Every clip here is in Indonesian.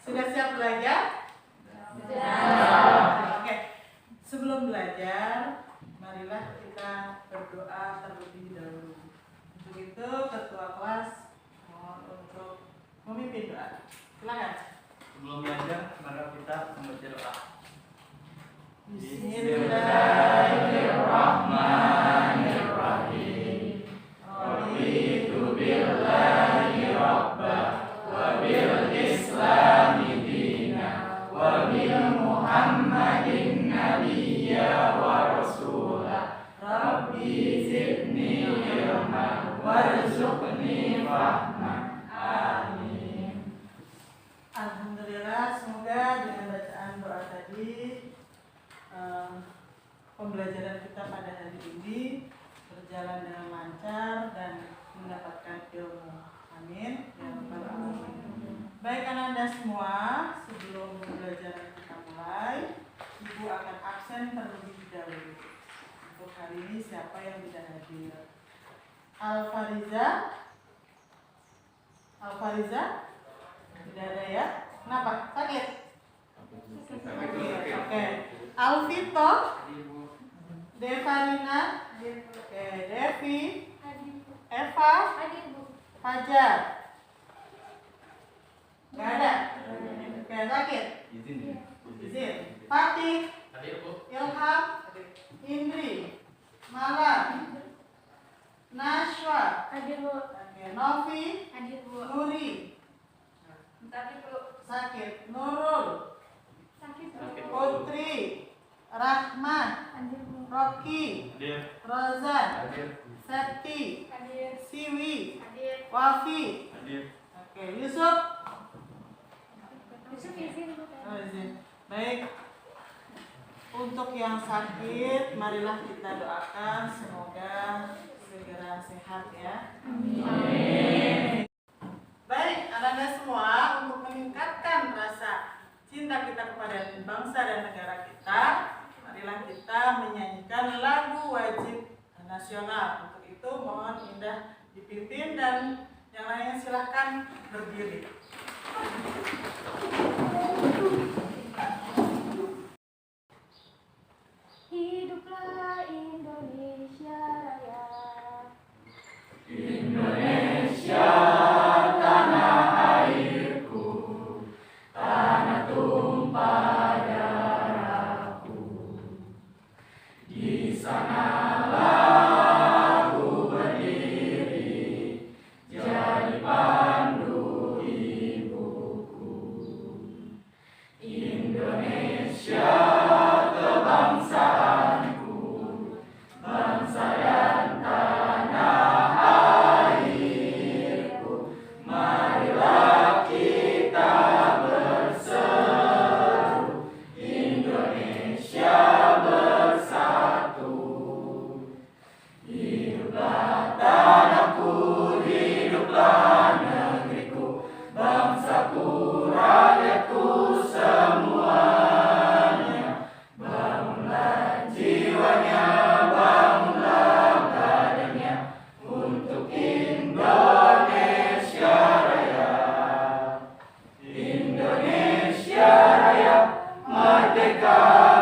Sudah siap belajar? Sudah. Oke. Sebelum belajar, marilah kita berdoa terlebih dahulu. Untuk itu, ketua kelas mohon untuk memimpin doa. Silakan. Sebelum belajar, mari kita membaca doa. Bismillahirrahmanirrahim. Raditu billahi rabbah wa bil islami dina wa bil muhammadin nabiyya wa rasulah. Rabbi zidni ilman warzuqni fahman. Amin. Alhamdulillah, semoga dengan bacaan doa tadi pembelajaran kita pada hari ini berjalan dengan lancar dan mendapatkan ilmu. Amin. Ya Rabbal Alamin. Baik anak-anak semua, sebelum pembelajaran kita mulai, Ibu akan absen terlebih dahulu. Untuk hari ini siapa yang tidak hadir? Al-Fariza? Tidak ada ya? Kenapa? Sakit? Oke. Alvito? Devarina? Oke. Devi? Eva? Fajar? Gak ada? Oke, sakit? Izin. Fatih? Ilham? Indri? Mala? Nashwa? Oke. Novi? Nuri? Sakit. Nurul? Putri? Rahman? Rocky? Rozan? Septi? Siwi? Wafi? Oke. Yusuf? Oh, izin. Baik. Untuk yang sakit, marilah kita doakan semoga segera sehat ya. Amin. Baik, anak-anak semua, untuk meningkatkan rasa cinta kita kepada bangsa dan negara kita, marilah kita menyanyikan lagu wajib nasional. Untuk itu mohon Indah dipimpin dan yang lainnya silahkan berdiri. Hiduplah Indonesia Raya. Indonesia tanah airku, tanah tumpah darahku. Di sanalah aku berdiri, jadi pandu ibuku. Indonesia kebangsaanku, bangsa dan tanah airku. Marilah kita berseru, Indonesia bersatu. Hiduplah tanahku, hiduplah negeriku, bangsaku, rakyatku semuanya. Bangunlah jiwanya, bangunlah badannya untuk Indonesia Raya. Indonesia Raya, merdeka,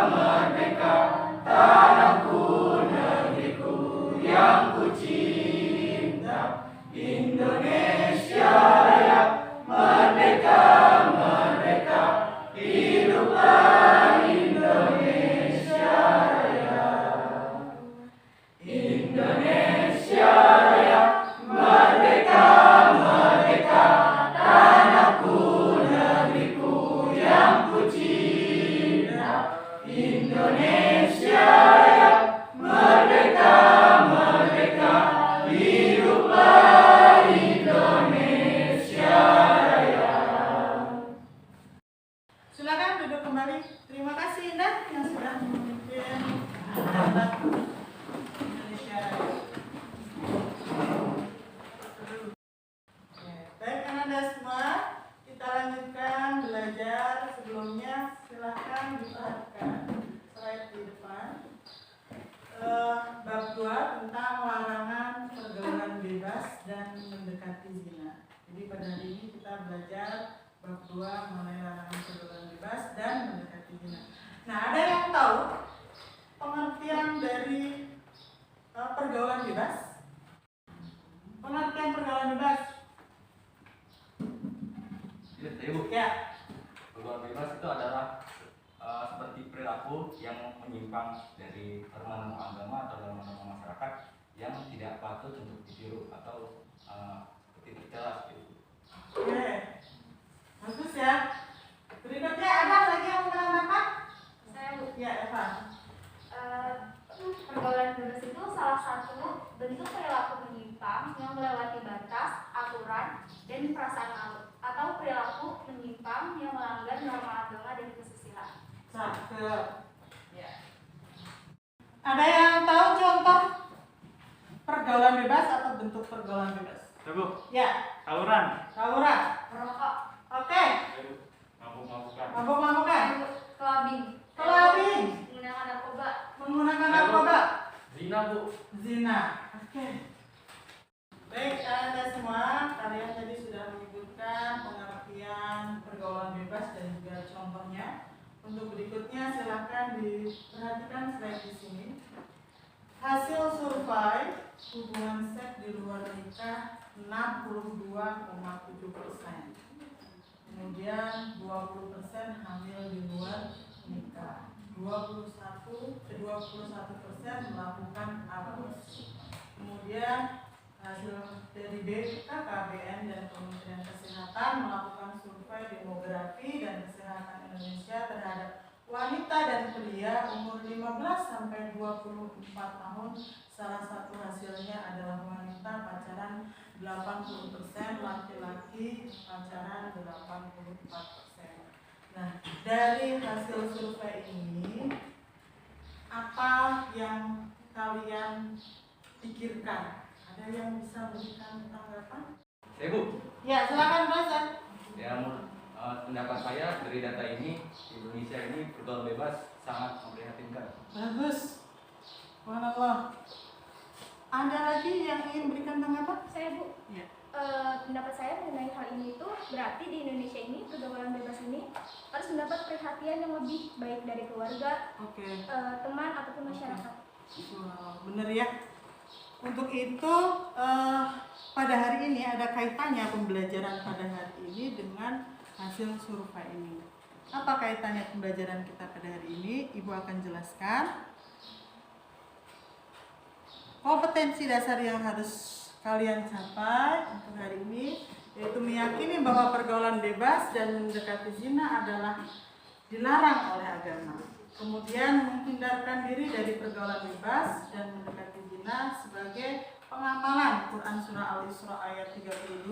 merdeka, tanahku, negeriku yang ku cinta. Indonesia Raya, merdeka, merdeka, hiduplah Indonesia Raya. Indonesia Raya, merdeka, merdeka, tanahku, negeriku yang ku cinta. Indonesia Raya, merdeka, merdeka, hiduplah Indonesia Raya. Silakan duduk kembali. Terima kasih Indah yang sudah memimpin rapat Indonesia Raya. Baik anak-anak semua, kita lanjutkan belajar. Sebelumnya silahkan diperhatikan slide di depan. Bab 2 tentang larangan pergaulan bebas dan mendekati zina. Jadi pada hari ini kita belajar bab 2 mengenai larangan Ya. Pergaulan bebas itu adalah seperti perilaku yang menyimpang dari norma agama atau norma masyarakat yang tidak patut untuk ditiru atau tidak jelas gitu. Oke. Bagus ya. Berikutnya ada lagi yang mau menambahkan? Saya Bu. Ya, Eva. Pergaulan bebas itu salah satu bentuk perilaku menyimpang yang melewati batas, aturan, dan perasaan atau perilaku menyimpang yang melanggar norma agama dan kesusilaan. Cakep. Ya. Ada yang tahu contoh pergaulan bebas atau bentuk pergaulan bebas? Bu, Ya. tawuran, Tawuran. Merokok, Oke. mabuk-mabukan, Mabuk-mabukan. kelabing, Kelabing. menggunakan narkoba, Menggunakan narkoba. zina Bu. Zina. Oke. Baik, Anda semua, kalian tadi sudah menyebutkan pengertian pergaulan bebas dan juga contohnya. Untuk berikutnya silakan diperhatikan slide di sini. Hasil survei hubungan seks di luar nikah 62,7%. Kemudian 20% hamil di luar nikah. 21% melakukan aborsi. Kemudian hasil dari BKKBN dan Kementerian Kesehatan melakukan survei demografi dan kesehatan Indonesia terhadap wanita dan pria umur 15 sampai 24 tahun. Salah satu hasilnya adalah wanita pacaran 80%, laki-laki pacaran 84%. Nah, dari hasil survei ini apa yang kalian pikirkan? Ada yang bisa memberikan tanggapan? Saya Bu, Ya, silakan Mas. ya pendapat saya dari data ini Indonesia ini pergaulan bebas sangat memprihatinkan. Bagus. Subhanallah. Ada lagi yang ingin berikan tanggapan? Saya Bu. Ya. Pendapat saya mengenai hal ini itu berarti di Indonesia ini pergaulan bebas ini harus mendapat perhatian yang lebih baik dari keluarga, Oke. teman ataupun masyarakat. Wow, bener ya. Untuk itu pada hari ini ada kaitannya pembelajaran pada hari ini dengan hasil survei ini. Apa kaitannya pembelajaran kita pada hari ini? Ibu akan jelaskan. Kompetensi dasar yang harus kalian capai untuk hari ini yaitu meyakini bahwa pergaulan bebas dan mendekati zina adalah dilarang oleh agama. Kemudian menghindarkan diri dari pergaulan bebas dan mendekati zina sebagai pengamalan Quran Surah Al-Isra ayat 32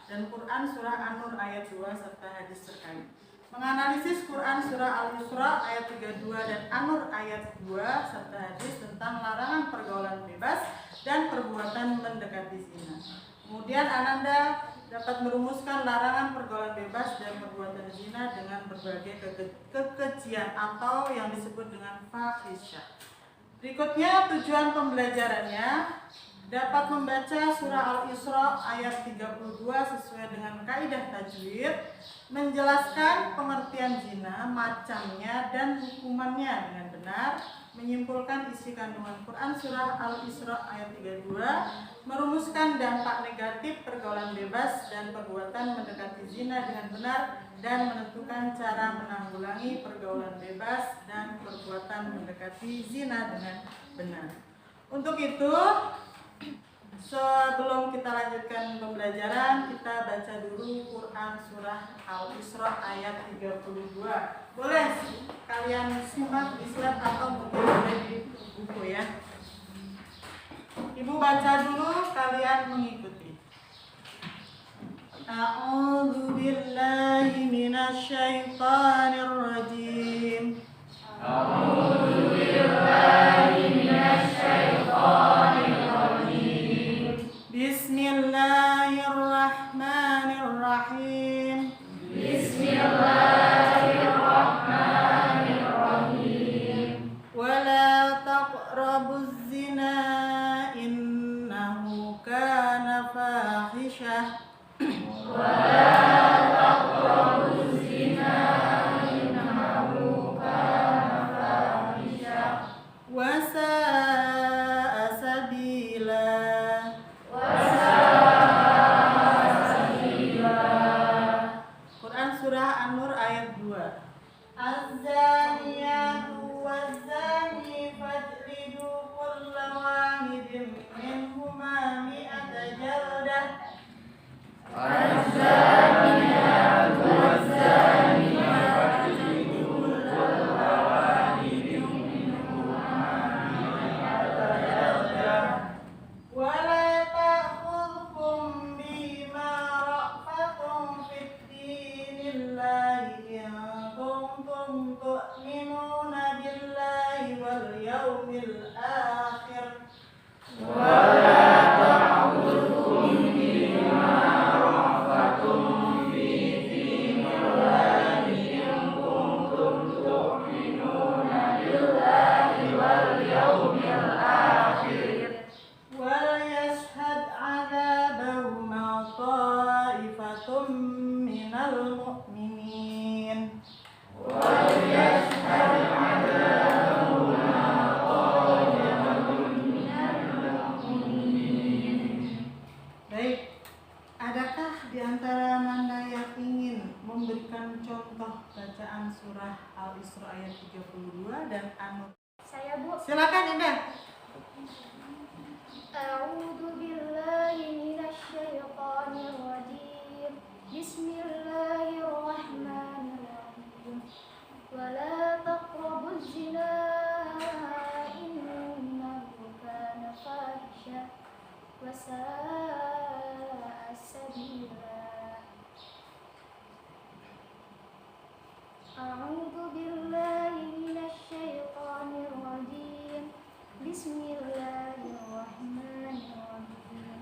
dan Quran Surah An-Nur ayat 2 serta hadis terkait. Menganalisis Quran Surah Al-Isra ayat 32 dan An-Nur ayat 2 serta hadis tentang larangan pergaulan bebas dan perbuatan mendekati zina. Kemudian Ananda dapat merumuskan larangan pergaulan bebas dan perbuatan zina dengan berbagai kekejian atau yang disebut dengan fahisyah. Berikutnya tujuan pembelajarannya dapat membaca surah Al-Isra ayat 32 sesuai dengan kaidah tajwid, menjelaskan pengertian zina, macamnya dan hukumannya dengan benar, menyimpulkan isi kandungan Quran surah Al-Isra ayat 32, merumuskan dampak negatif pergaulan bebas dan perbuatan mendekati zina dengan benar, dan menentukan cara menanggulangi pergaulan bebas dan perbuatan mendekati zina dengan benar. Untuk itu, sebelum kita lanjutkan pembelajaran, kita baca dulu Quran surah Al-Isra ayat 32. Boleh kalian simak di slide atau mungkin ada di buku ya. Ibu baca dulu, kalian mengikuti. A'udzu billahi minasy syaithanir rajim. A'udzu billahi minasy syaithanir rajim. Bismillahirrahmanirrahim. Bismillahirrahmanirrahim. Wala taqrabuz zina innahu kana fahisyah. surah An-Nur ayat 2. Az-zaniyatu waz-zani fajlidu kulla wahidin minhuma mi'ata jaldah. Az-zaniyatu waz-zani fajlidu kulla wahidin minhuma mi'ata jaldah. Wala ta'khudhukum bima ra'fatun fid dinillahi in kuntum tu'minuna billahi wal yawmil akhir. Wala ta'khudhukum bima ra'fatun fi dinillahi in kuntum tu'minuna billahi wal yawmil akhir. Wal yashhad 'adzabahuma ta'ifatun minal mu'minin. وَلْيَشْهَدْ عَذَابَهُمَا طَائِفَةٌ مِّنَ الْمُؤْمِنِينَ. Baik, adakah di antara Nanda yang ingin memberikan contoh bacaan surah Al-Isra ayat 32 dan An-Nur? Saya Bu. Silakan Indah. A'udzu billahi minasy syaithanir rajim. Bismillahirrahmanirrahim. Wala taqrabuz zina innahu kana fahisha wa sa'a sabila. A'udzu billahi minasy syaithanir rajim. Bismillahirrahmanirrahim.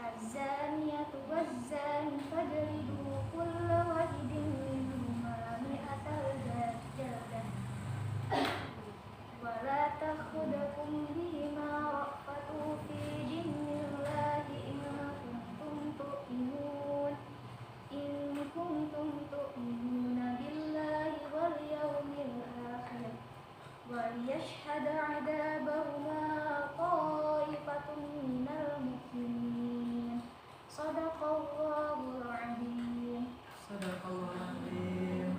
Az-zaniyatu waz-zani fajlidu kulla wahidin minhuma mi'atal jaldah. Wa la ta'khudhukum bima ra'fatu fi dinillahi in kuntum tu'minuna billahi wal yawmil akhir. وَلْيَشْهَدْ عَذَابَهُمَا طَائِفَةٌ مِّنَ الْمُؤْمِنِينَ. صَدَقَ اللَّهُ الْعَظِيم. Sadaqallahul-Azim.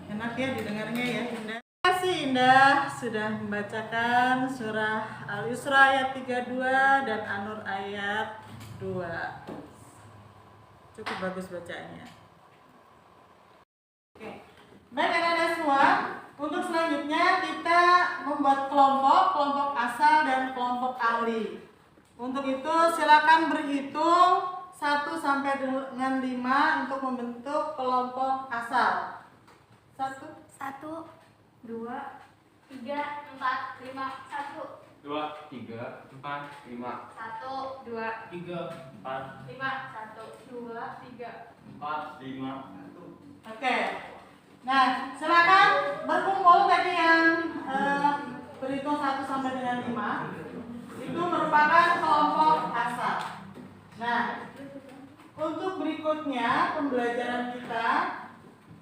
Enak ya didengarnya ya Indah. Terima kasih Indah sudah membacakan surah Al-Isra ayat 32 dan An-Nur ayat 2. Cukup bagus bacaannya. Oke. Baik anak-anak semua, untuk selanjutnya kita membuat kelompok asal dan kelompok ahli. Untuk itu silakan berhitung 1 sampai dengan 5 untuk membentuk kelompok asal. 1, 1, 2, 3, 4, 5. 1, 2, 3, 4, 5. 1, 2, 3, 4, 5. 1, 2, 3. 4, 5. Oke. Nah, silakan berkumpul tadi yang berhitung 1 sampai dengan 5. Itu merupakan kelompok asal. Nah, untuk berikutnya pembelajaran kita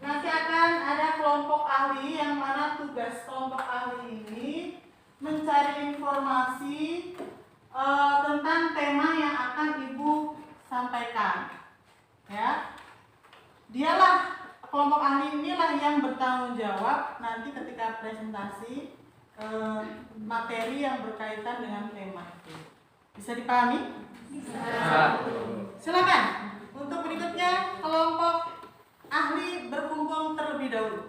nanti akan ada kelompok ahli yang mana tugas kelompok ahli ini mencari informasi tentang tema yang akan Ibu sampaikan. Ya. Dialah kelompok ahli inilah yang bertanggung jawab nanti ketika presentasi materi yang berkaitan dengan tema itu. Bisa dipahami? Bisa. Silakan. Untuk berikutnya kelompok ahli berkumpul terlebih dahulu.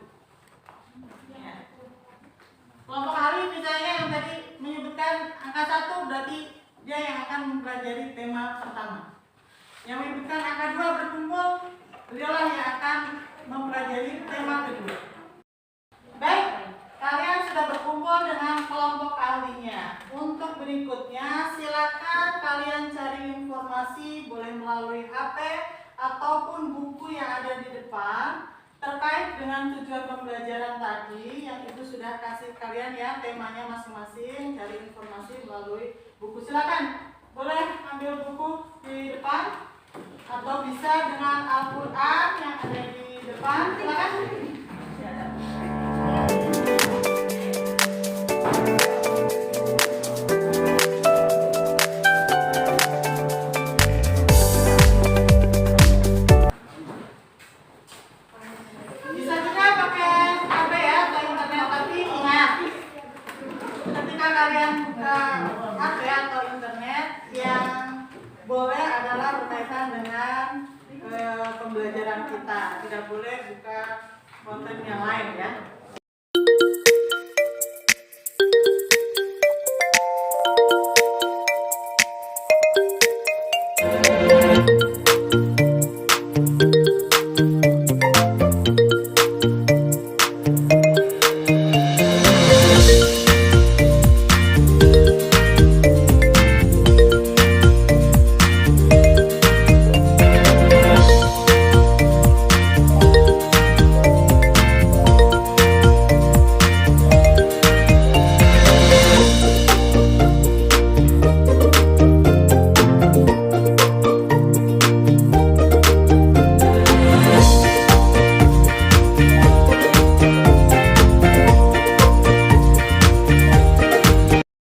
Ya. Kelompok ahli misalnya yang tadi menyebutkan angka 1 berarti dia yang akan mempelajari tema pertama. Yang menyebutkan angka 2 berkumpul, beliaulah yang akan mempelajari tema kedua. Baik, kalian sudah berkumpul dengan kelompok ahlinya. Untuk berikutnya, silakan kalian cari informasi boleh melalui HP ataupun buku yang ada di depan terkait dengan tujuan pembelajaran tadi yang Ibu sudah kasih kalian ya temanya masing-masing. Cari informasi melalui buku. Silakan, boleh ambil buku di depan atau bisa dengan Al-Quran yang ada di depan. Silakan. kalian buka HP atau internet, yang boleh adalah berkaitan dengan pembelajaran kita. Tidak boleh buka konten yang lain ya.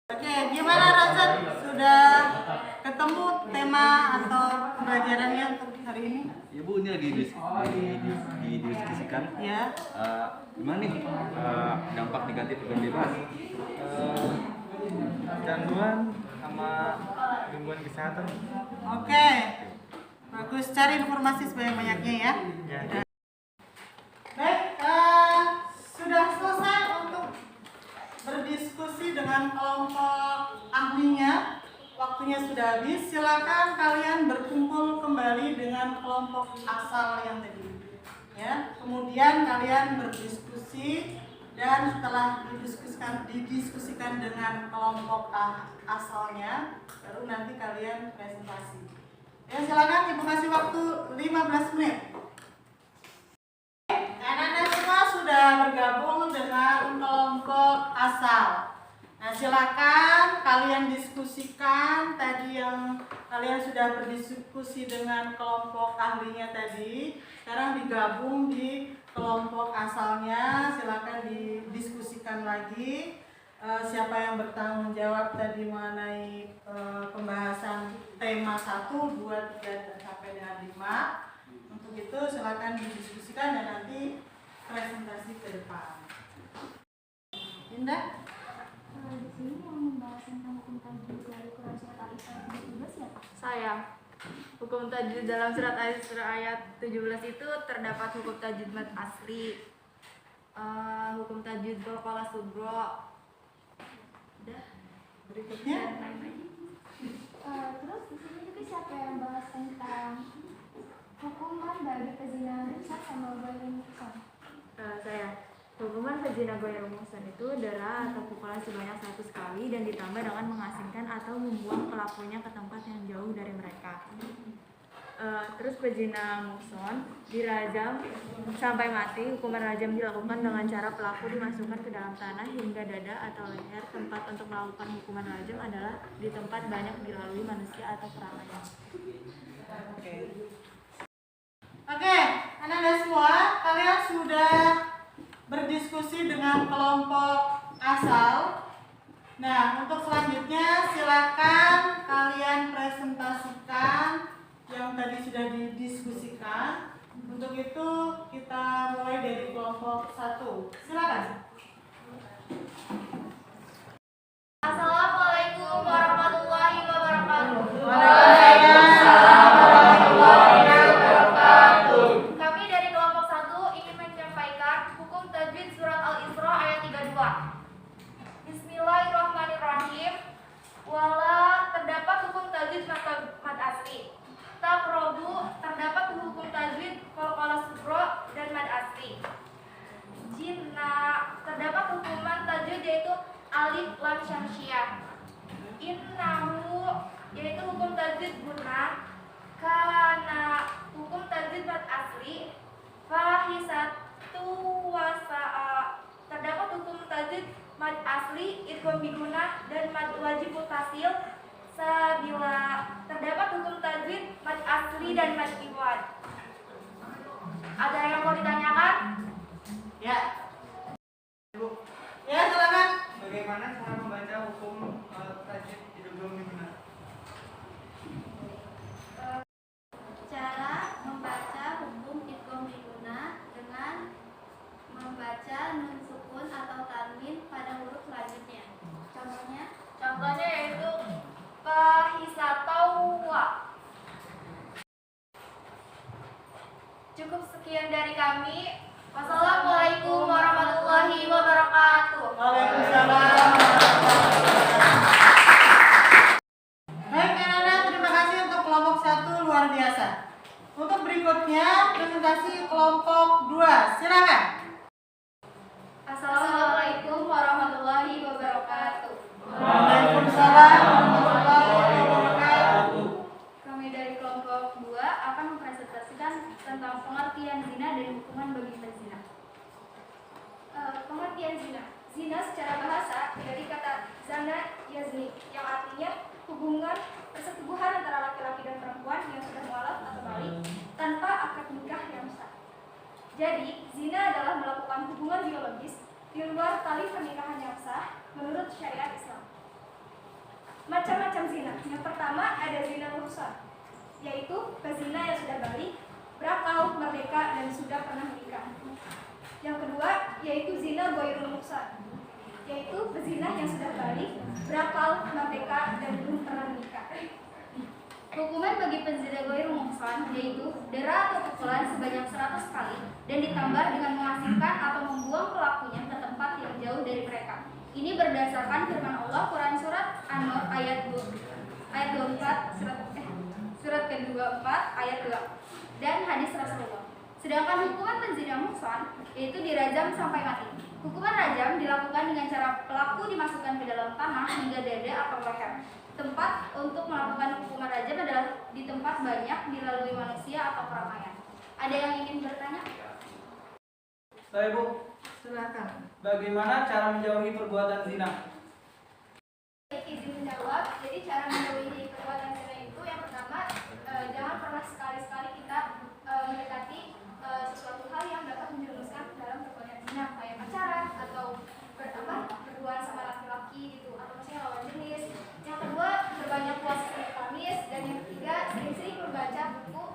Oke, gimana Razat? Sudah ketemu tema atau pembelajarannya untuk hari ini? Ya Bu, ini lagi didiskusikan. Ya. Gimana nih dampak negatif iklan bebas? Gangguan sama gangguan kesehatan. Oke. Bagus, cari informasi sebanyak-banyaknya ya. Ya. Baik, sudah selesai untuk berdiskusi dengan kelompok ahlinya. Waktunya sudah habis. Silakan kalian berkumpul kembali dengan kelompok asal yang tadi. Ya. Kemudian kalian berdiskusi dan setelah didiskusikan dengan kelompok asalnya, baru nanti kalian presentasi. Ya, silakan Ibu kasih waktu 15 menit. Anak-anak semua sudah bergabung dengan kelompok asal. Nah, silakan kalian diskusikan tadi yang kalian sudah berdiskusi dengan kelompok ahlinya tadi. Sekarang digabung di kelompok asalnya. Silakan didiskusikan lagi. Siapa yang bertanggung jawab tadi mengenai pembahasan tema 1, 2, 3 dan sampai dengan 5. Untuk itu silakan didiskusikan dan nanti presentasi ke depan. Indah? Di sini yang membahas tentang hukum tajwid dari Quran surat Al-Isra 17 ya Pak? Saya. Hukum tajwid dalam surat Al-Isra ayat 17 itu terdapat hukum tajwid mad asli, hukum tajwid qalqalah subro, udah, Berikutnya. dan lain-lain. Terus di sini juga siapa yang bahas tentang hukuman bagi pezina rusak sama goyang muhsan? Saya. Hukuman pezina goyang muhsan itu darah atau pukulan sebanyak 100 kali dan ditambah dengan mengasingkan atau membuang pelakunya ke tempat yang jauh dari mereka. Terus pezina muhsan dirajam sampai mati. Hukuman rajam dilakukan dengan cara pelaku dimasukkan ke dalam tanah hingga dada atau leher. Tempat untuk melakukan hukuman rajam adalah di tempat banyak dilalui manusia atau keramaian. Oke, anak-anak semua, kalian sudah berdiskusi dengan kelompok asal. Nah, untuk selanjutnya silakan kalian presentasikan yang tadi sudah didiskusikan. Untuk itu kita mulai dari kelompok 1. Silakan. Assalamualaikum warahmatullahi wabarakatuh. Waalaikumsalam warahmatullahi wabarakatuh. Kami dari kelompok 1 ingin menyampaikan hukum tajwid surat Al-Isra ayat 32. Bismillahirrahmanirrahim. Wala terdapat hukum tajwid mad asli. Taqrabu terdapat hukum tajwid qalqalah subro dan mad asli. Jinna terdapat hukuman tajwid yaitu alif lam syamsiah. Innahu yaitu hukum tajwid guna. Kana hukum tajwid mad asli. Fahisatu wasa'a terdapat hukum tajwid mad asli, idgham biguna dan mad wajib mutasil. Sabila terdapat hukum tajwid mad asli dan mad iwad. Ada yang mau ditanyakan? Ya. Ibu. Ya, silakan. Bagaimana cara membaca hukum tajwid idgham biguna? Cara membaca hukum idgham biguna dengan membaca nun sukun atau tanwin pada huruf selanjutnya. Contohnya zina adalah melakukan hubungan biologis di luar tali pernikahan yang sah menurut syariat Islam. Macam-macam zina. Yang pertama ada zina muhsan, yaitu pezina yang sudah balik, berakal, merdeka, dan sudah pernah menikah. Yang kedua yaitu zina ghairul muhsan, yaitu pezina yang sudah balik, berakal, merdeka, dan belum pernah menikah. Hukuman bagi penzina ghairul muhsan yaitu dera atau pukulan sebanyak 100 kali dan ditambah dengan mengasingkan atau membuang pelakunya ke tempat yang jauh dari mereka. Ini berdasarkan firman Allah Quran surat An-Nur ayat 24 surat ke-24 ayat 2 dan hadis Rasulullah. Sedangkan hukuman penzina muhsan yaitu dirajam sampai mati. Hukuman rajam dilakukan dengan cara pelaku dimasukkan ke dalam tanah hingga dada atau leher. Tempat untuk melakukan hukuman rajam adalah di tempat banyak dilalui manusia atau keramaian. Ada yang ingin bertanya? Baik Bu, Silakan. bagaimana cara menjauhi perbuatan zina? Izin menjawab. Jadi cara menjauhi perbuatan zina itu yang pertama, jangan pernah sekali-sekali kita mendekati sesuatu hal yang dapat menjerumuskan ke dalam perbuatan zina, kayak pacaran atau berduaan sama laki-laki gitu, atau misalnya lawan jenis. Yang kedua, berbanyak puasa Senin Kamis, dan yang ketiga, sering-sering membaca buku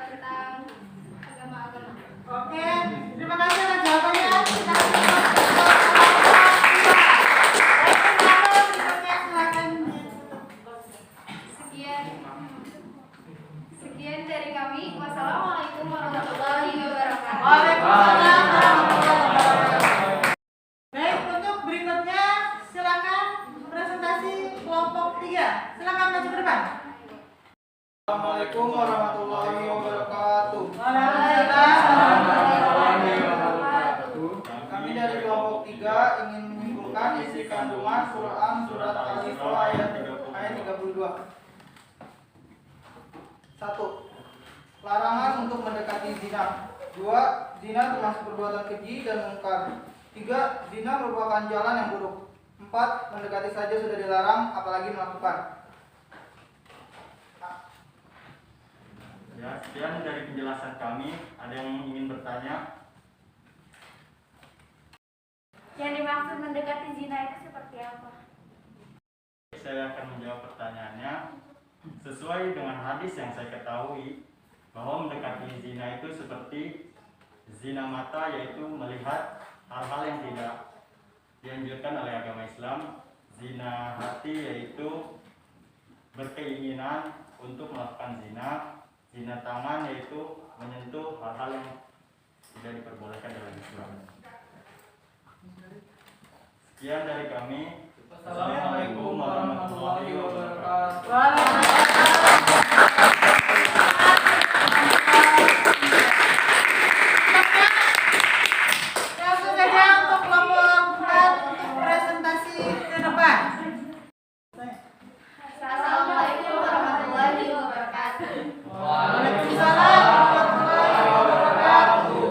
tentang agama-agama. Oke, terima kasih atas jawabannya. Kita Sekian dari kami. Wassalamualaikum warahmatullahi wabarakatuh. Waalaikumsalam warahmatullahi wabarakatuh. Baik, untuk berikutnya silakan presentasi kelompok 3. Silakan maju ke depan. Assalamualaikum warahmatullahi wabarakatuh. Waalaikumsalam. Kami dari kelompok 3 ingin menyimpulkan isi kandungan Quran surat Al-Isra ayat 32. 1. Larangan untuk mendekati zina. 2. Zina termasuk perbuatan keji dan mungkar. 3. Zina merupakan jalan yang buruk. 4. Mendekati saja sudah dilarang, apalagi melakukan. Ya, sekian dari penjelasan kami. Ada yang ingin bertanya? Yang dimaksud mendekati zina itu seperti apa? Saya akan menjawab pertanyaannya. Sesuai dengan hadis yang saya ketahui, bahwa mendekati zina itu seperti zina mata, yaitu melihat hal-hal yang tidak dianjurkan oleh agama Islam. Zina hati yaitu berkeinginan untuk melakukan zina. Zina tangan yaitu menyentuh hal-hal yang tidak diperbolehkan dalam Islam. Sekian dari kami. Assalamualaikum warahmatullahi wabarakatuh. Langsung saja untuk kelompok 4 untuk presentasi ke depan. Assalamualaikum warahmatullahi wabarakatuh. Waalaikumsalam warahmatullahi wabarakatuh.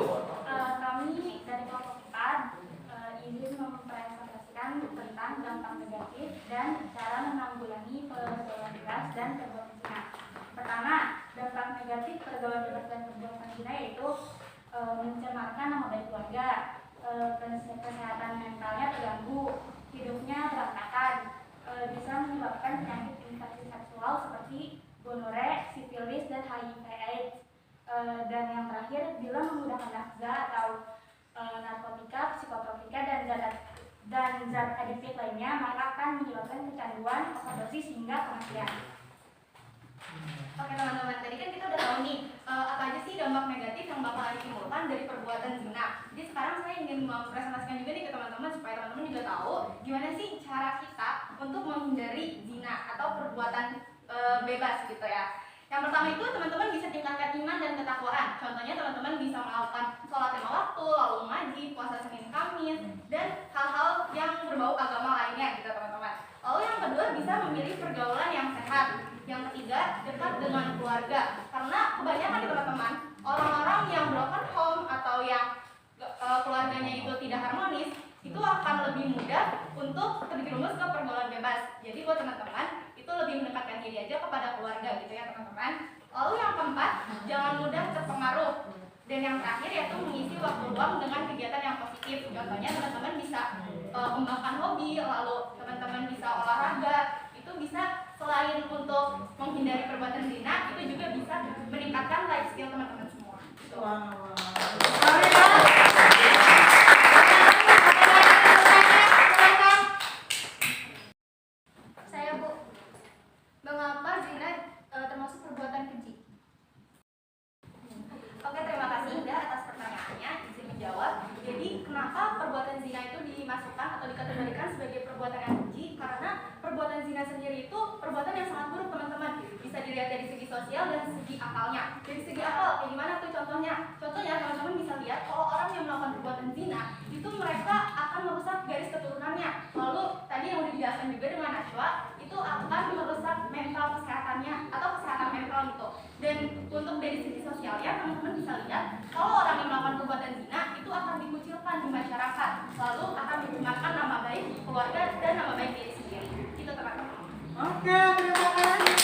Kami dari kelompok 4 ingin mempresentasikan tentang dampak negatif dan cara menanggulangi pergaulan bebas dan perbuatan zina. Pertama, dampak negatif pergaulan bebas dan perbuatan zina yaitu mencemarkan nama baik keluarga, kesehatan mentalnya terganggu, hidupnya berantakan, bisa menyebabkan penyakit infeksi seksual seperti gonore, sifilis, dan HIV/AIDS. Dan yang terakhir, bila menggunakan nafza atau narkotika, psikotropika, dan zat adiktif lainnya, maka akan menyebabkan kecanduan, overdosis, hingga kematian. Oke teman-teman, tadi kan kita udah tahu nih apa aja sih dampak negatif yang bakal ditimbulkan dari perbuatan zina. Jadi sekarang saya ingin mempresentasikan juga nih ke teman-teman supaya teman-teman juga tahu gimana sih cara kita untuk menghindari zina atau perbuatan bebas gitu ya. Yang pertama itu teman-teman bisa tingkatkan iman dan ketakwaan. Contohnya teman-teman bisa melakukan sholat lima waktu, lalu ngaji, puasa Senin Kamis, dan hal-hal yang berbau agama lainnya gitu teman-teman. Lalu yang kedua bisa memilih pergaulan yang sehat. Yang ketiga, dekat dengan keluarga. Karena kebanyakan di teman-teman, orang-orang yang broken home atau yang keluarganya itu tidak harmonis, itu akan lebih mudah untuk terjerumus ke pergaulan bebas. Jadi buat teman-teman, itu lebih mendekatkan diri aja kepada keluarga gitu ya teman-teman. Lalu yang keempat, jangan mudah terpengaruh. Dan yang terakhir yaitu mengisi waktu luang dengan kegiatan yang positif. Contohnya teman-teman bisa mengembangkan hobi, lalu teman-teman bisa olahraga. Itu bisa selain untuk menghindari perbuatan zina, itu juga bisa meningkatkan life skill teman-teman semua. Gitu. Saya Bu, mengapa zina termasuk perbuatan keji? Oke, terima kasih Indah atas pertanyaannya. Izin menjawab. Jadi, kenapa perbuatan zina itu dimasukkan atau dikategorikan sebagai perbuatan yang keji? Karena perbuatan zina sendiri itu perbuatan yang sangat buruk, teman-teman. Bisa dilihat dari segi sosial dan segi akalnya. Dari segi akal, kayak gimana tuh contohnya? Contohnya, teman-teman bisa lihat kalau orang yang melakukan perbuatan zina, itu mereka akan merusak garis keturunannya. Lalu, tadi yang udah dijelaskan juga dengan Najwa, itu akan merusak mental kesehatannya atau kesehatan mental gitu. Dan untuk dari segi sosialnya, teman-teman bisa lihat kalau orang yang melakukan perbuatan zina itu akan dikucilkan di masyarakat, lalu akan mencemarkan nama baik keluarga dan nama baik diri sendiri. Itu teman-teman. Oke, terima kasih.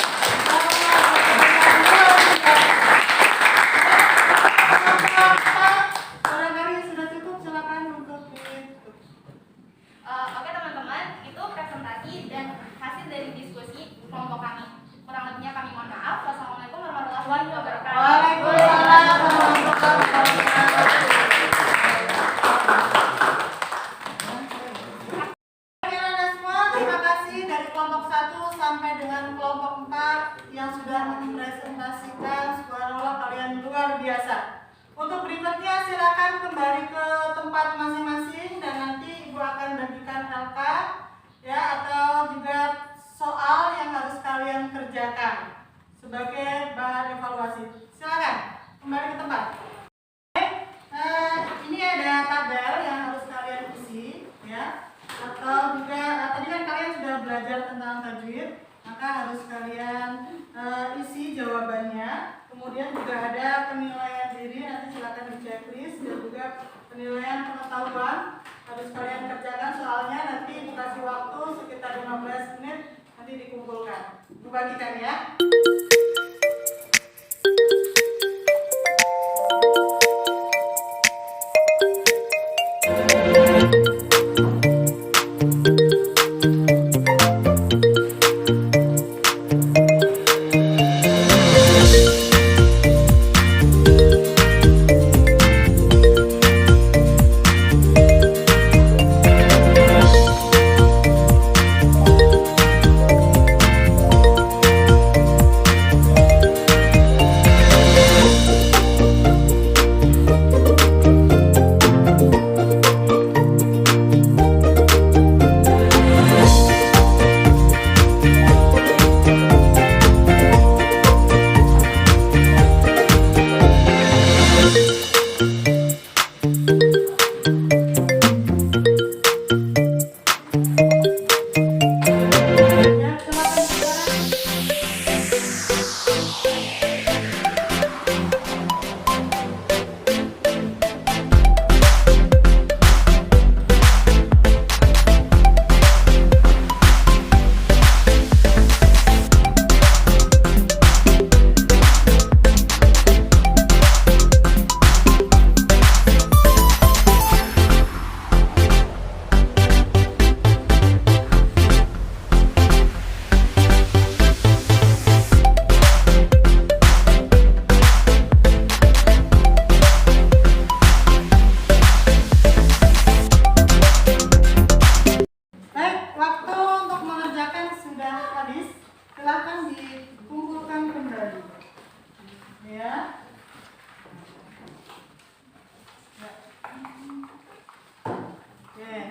Barangkali sudah cukup, silakan untuk ditutup. Oke teman-teman, itu presentasi dan hasil dari diskusi kelompok kami. Kurang lebihnya kami mohon maaf. Wassalamualaikum warahmatullahi wabarakatuh. Waalaikumsalam warahmatullahi wabarakatuh. Oke, Anda semua, terima kasih dari kelompok 1 sampai dengan kelompok 4 yang sudah mempresentasikan. Subhanallah, kalian luar biasa. Untuk berikutnya silakan kembali ke tempat masing-masing dan nanti Ibu akan bagikan LK ya atau juga soal yang harus kalian kerjakan sebagai bahan evaluasi. Silakan kembali ke tempat. Ini ada tabel yang harus kalian isi ya. Atau juga tadi kan kalian sudah belajar tentang tajwid, maka harus kalian isi jawabannya. Kemudian juga ada penilaian diri, nanti silakan di checklist dan juga penilaian pengetahuan harus kalian kerjakan soalnya nanti dikasih waktu sekitar 15 menit nanti dikumpulkan. Dibagikan ya.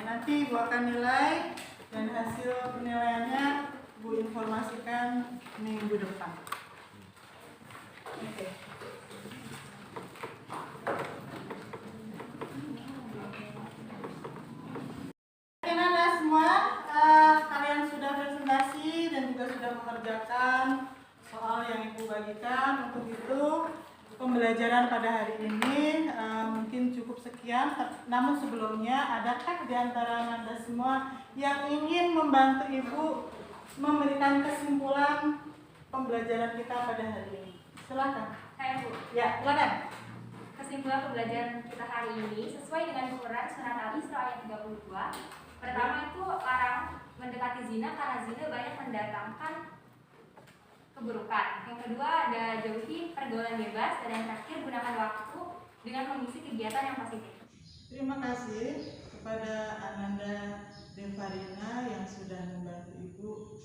nanti Ibu akan nilai dan hasil penilaiannya Bu informasikan minggu depan. Oke. Anda semua, kalian sudah presentasi dan juga sudah mengerjakan soal yang Ibu bagikan. Untuk itu pembelajaran pada hari ini mungkin cukup sekian. Namun sebelumnya, adakah di antara Anda semua yang ingin membantu Ibu memberikan kesimpulan pembelajaran kita pada hari ini? Silakan. Saya Bu. Ya, silakan. kesimpulan pembelajaran kita hari ini sesuai dengan Quran Surat Al-Isra ayat 32. Pertama itu larang mendekati zina karena zina banyak mendatangkan keburukan. Yang kedua ada jauhi pergaulan bebas, dan yang terakhir gunakan waktu dengan mengisi kegiatan yang positif. Terima kasih kepada Ananda Devarina yang sudah membantu Ibu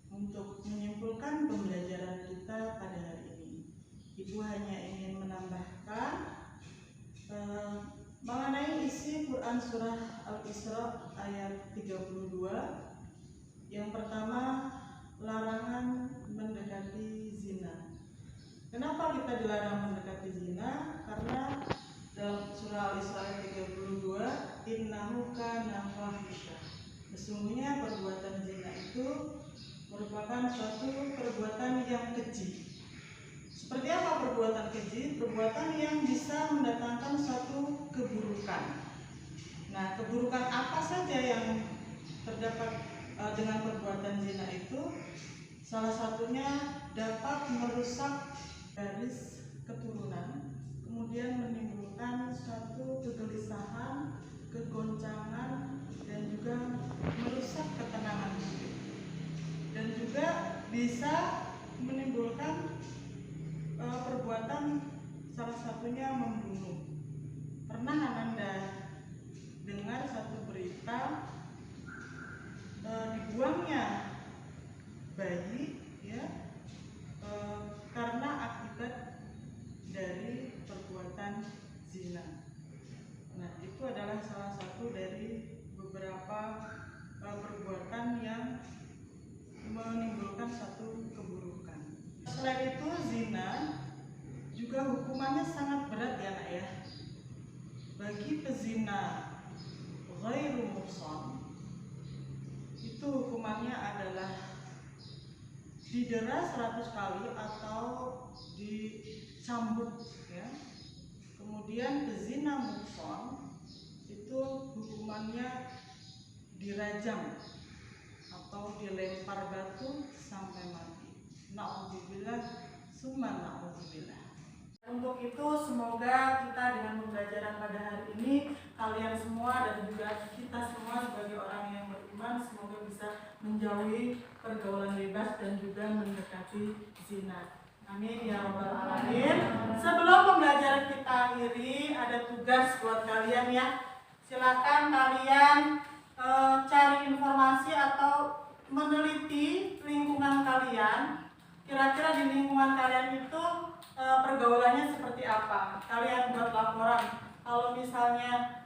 untuk menyimpulkan pembelajaran kita pada hari ini. Ibu hanya ingin menambahkan mengenai isi Quran Surah Al-Isra ayat 32. Yang pertama, larangan mendekati zina. Kenapa kita dilarang mendekati zina? Karena dalam surah Al-Isra ayat 32, innahu kana fahisha. Sesungguhnya perbuatan zina itu merupakan suatu perbuatan yang keji. Seperti apa perbuatan keji? Perbuatan yang bisa mendatangkan suatu keburukan. Nah, keburukan apa saja yang terdapat dengan perbuatan zina itu? Salah satunya dapat merusak garis keturunan, kemudian menimbulkan suatu kegelisahan, kegoncangan, dan juga merusak ketenangan hidup, dan juga bisa menimbulkan perbuatan salah satunya membunuh. Pernah Ananda dengar satu berita dibuangnya bayi ya karena akibat dari perbuatan zina. Nah, itu adalah salah satu dari beberapa perbuatan yang menimbulkan satu keburukan. Selain itu, zina juga hukumannya sangat berat ya nak ya. Bagi pezina ghairu muhsan, itu hukumannya adalah didera 100 kali atau dicambuk ya. Kemudian pezina muhsan itu hukumannya dirajam atau dilempar batu sampai mati. Na'udzubillah summa na'udzubillah. Untuk itu semoga kita dengan pembelajaran pada hari ini, kalian semua dan juga kita semua sebagai orang yang beriman, semoga bisa menjauhi pergaulan bebas dan juga mendekati zina. Amin ya rabbal alamin. Sebelum pembelajaran kita akhiri, ada tugas buat kalian ya. Silakan kalian cari informasi atau meneliti lingkungan kalian. Kira-kira di lingkungan kalian itu pergaulannya seperti apa? Kalian buat laporan. Kalau misalnya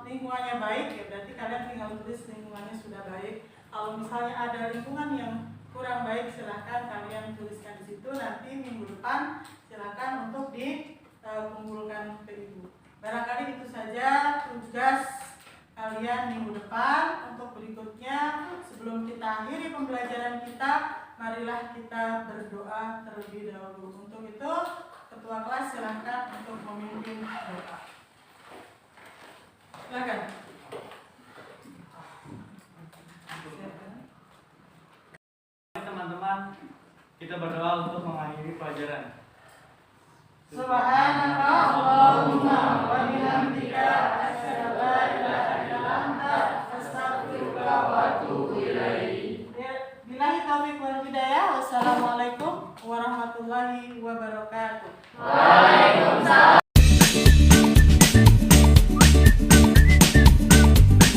lingkungannya baik, ya berarti kalian tinggal tulis lingkungannya sudah baik. Kalau misalnya ada lingkungan yang kurang baik, silahkan kalian tuliskan di situ. Nanti minggu depan silahkan untuk dikumpulkan ke ibu. Barangkali itu saja tugas kalian minggu depan. Untuk berikutnya, sebelum kita akhiri pembelajaran kita, marilah kita berdoa terlebih dahulu. Untuk itu, ketua kelas silahkan untuk memimpin doa. Silakan. Teman-teman, kita berdoa untuk mengakhiri pelajaran. Subhanallahumma wa bihamdika asyhadu an la ilaha illa anta astaghfiruka wa atubu ilaik. Billahi taufiq wal hidayah. Wassalamualaikum warahmatullahi wabarakatuh.